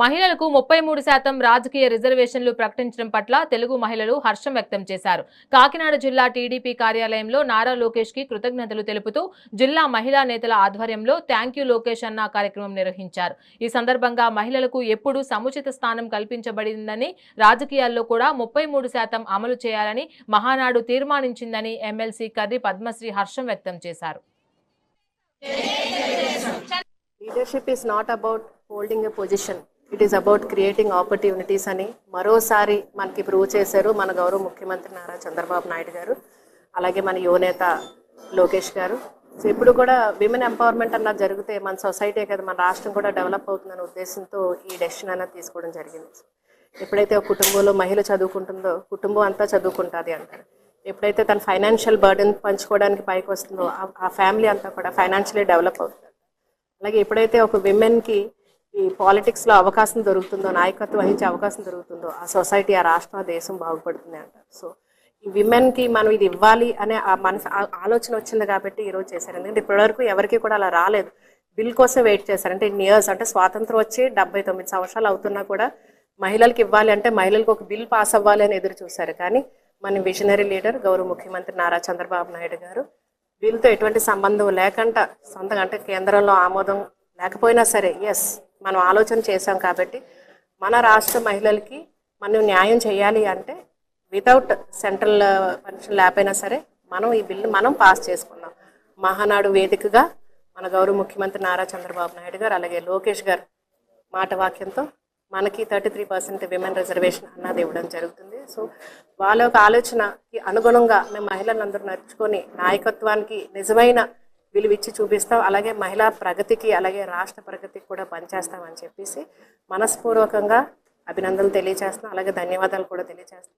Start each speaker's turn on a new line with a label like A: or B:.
A: మహిళలకు 33% రాజకీయ రిజర్వేషన్లు ప్రకటించడం పట్ల తెలుగు మహిళలు హర్షం వ్యక్తం చేశారు. కాకినాడ జిల్లా టీడీపీ కార్యాలయంలో నారా లోకేష్ కి కృతజ్ఞతలు తెలుపుతూ జిల్లా మహిళా నేతల ఆధ్వర్యంలో థాంక్యూ లోకేష్ అన్న కార్యక్రమం నిర్వహించారు. ఈ సందర్భంగా మహిళలకు ఎప్పుడూ సముచిత స్థానం కల్పించబడిందని, రాజకీయాల్లో కూడా 33% అమలు చేయాలని మహానాడు తీర్మానించిందని ఎమ్మెల్సీ కర్రి పద్మశ్రీ హర్షం వ్యక్తం చేశారు.
B: Leadership is not about holding a position. It is about creating opportunities అని మరోసారి మనకి ప్రూవ్ చేశారు మన గౌరవ ముఖ్యమంత్రి నారా చంద్రబాబు నాయుడు గారు, అలాగే మన యువనేత లోకేష్ గారు. సో ఇప్పుడు కూడా విమెన్ ఎంపవర్మెంట్ అన్నది జరిగితే మన సొసైటీ కదా, మన రాష్ట్రం కూడా డెవలప్ అవుతుందనే ఉద్దేశంతో ఈ డెసిషన్ అన్నది తీసుకోవడం జరిగింది. ఎప్పుడైతే ఒక కుటుంబంలో మహిళ చదువుకుంటుందో కుటుంబం అంతా చదువుకుంటుంది అంటారు. ఎప్పుడైతే తన ఫైనాన్షియల్ బర్డెన్ పంచుకోవడానికి పైకి వస్తుందో ఆ ఫ్యామిలీ అంతా కూడా ఫైనాన్షియలీ డెవలప్ అవుతుంది. అలాగే ఎప్పుడైతే ఒక విమెన్కి ఈ పాలిటిక్స్లో అవకాశం దొరుకుతుందో, నాయకత్వం వహించే అవకాశం దొరుకుతుందో ఆ సొసైటీ, ఆ రాష్ట్రం, ఆ దేశం బాగుపడుతుంది అంటారు. సో ఈ విమెన్కి మనం ఇది ఇవ్వాలి అనే ఆలోచన వచ్చింది కాబట్టి ఈరోజు చేశారు. ఎందుకంటే ఇప్పటివరకు ఎవరికి కూడా అలా రాలేదు. బిల్ కోసం వెయిట్ చేశారు. అంటే ఇన్ని ఇయర్స్, అంటే స్వాతంత్రం వచ్చి 79 సంవత్సరాలు అవుతున్నా కూడా మహిళలకు ఇవ్వాలి అంటే మహిళలకు ఒక బిల్ పాస్ అవ్వాలి అని ఎదురు చూశారు. కానీ మన విజనరీ లీడర్ గౌరవ ముఖ్యమంత్రి నారా చంద్రబాబు నాయుడు గారు బిల్తో ఎటువంటి సంబంధం లేకుండా సొంతంగా, అంటే కేంద్రంలో ఆమోదం లేకపోయినా సరే ఎస్ మనం ఆలోచన చేశాం కాబట్టి మన రాష్ట్ర మహిళలకి మనం న్యాయం చేయాలి అంటే వితౌట్ సెంట్రల్ పర్మిషన్ లేకపోయినా సరే మనం ఈ బిల్లు మనం పాస్ చేసుకున్నాం. మహానాడు వేదికగా మన గౌరవ ముఖ్యమంత్రి నారా చంద్రబాబు నాయుడు గారు అలాగే లోకేష్ గారు మాట వాక్యంతో మనకి 33% విమెన్ రిజర్వేషన్ అన్నది ఇవ్వడం జరుగుతుంది. సో వాళ్ళ యొక్క ఆలోచనకి అనుగుణంగా మేము మహిళలందరూ నడుచుకొని నాయకత్వానికి నిజమైన విలువిచ్చి చూపిస్తాం. అలాగే మహిళా ప్రగతికి అలాగే రాష్ట్ర ప్రగతికి కూడా పనిచేస్తామని చెప్పేసి మనస్పూర్వకంగా అభినందనలు తెలియజేస్తున్నాం. అలాగే ధన్యవాదాలు కూడా తెలియజేస్తాం.